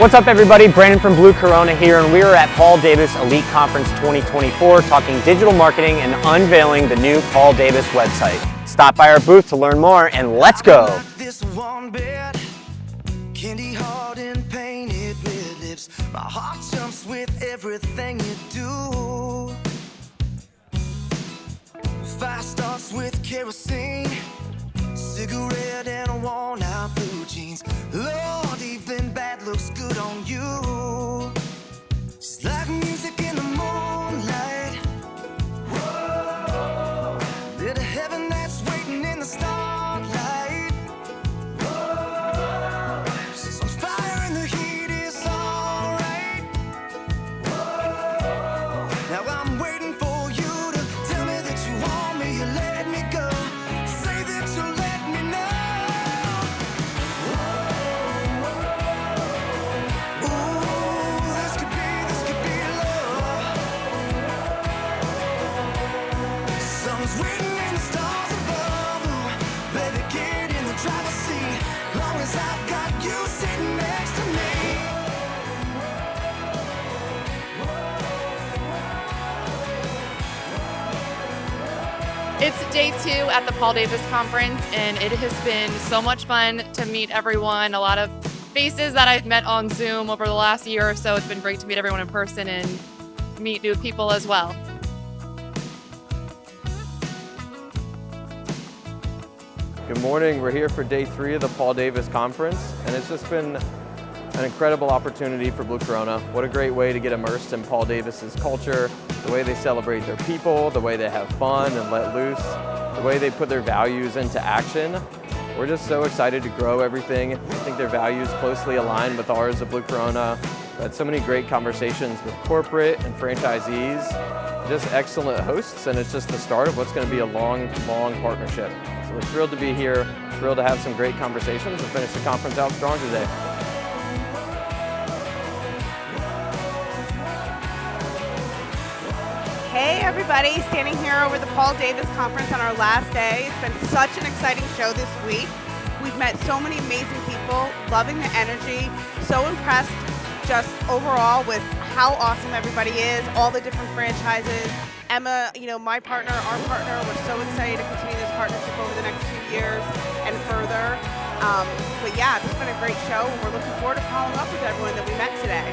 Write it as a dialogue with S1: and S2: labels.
S1: What's up everybody, Brandon from Blue Corona here, and we are at Paul Davis Elite Conference 2024 talking digital marketing and unveiling the new Paul Davis website. Stop by our booth to learn more, and let's go!
S2: Candy hard and painted with lips. My heart jumps with everything you do. Fire starts with kerosene, cigarette and worn out blue jeans. Lord, even bad looks good on you. She's like music in the moonlight. Whoa, little heaven that's waiting in the starlight. Whoa, she's on fire and the heat is alright. Whoa, now I'm waiting for you to tell me that you want me. You let me go. Say that you'll let me know. Ooh, this could be love. Someone's waiting in the stars above. Ooh, baby, get in the driver's seat. Long as I've got you sitting next to me.
S3: It's day 2 at the Paul Davis conference, and it has been so much fun to meet everyone. A lot of faces that I've met on Zoom over the last year or so. It's been great to meet everyone in person and meet new people as well.
S4: Good morning. We're here for day 3 of the Paul Davis conference, and it's just been an incredible opportunity for Blue Corona. What a great way to get immersed in Paul Davis's culture, the way they celebrate their people, the way they have fun and let loose, the way they put their values into action. We're just so excited to grow everything. I think their values closely align with ours at Blue Corona. We had so many great conversations with corporate and franchisees, just excellent hosts, and it's just the start of what's going to be a long, long partnership. So we're thrilled to be here, thrilled to have some great conversations and finish the conference out strong today.
S5: Hey everybody, standing here over the Paul Davis conference on our last day. It's been such an exciting show this week. We've met so many amazing people, loving the energy, so impressed just overall with how awesome everybody is, all the different franchises. Emma, my partner, our partner, we're so excited to continue this partnership over the next few years and further. But yeah, this has been a great show, and we're looking forward to following up with everyone that we met today.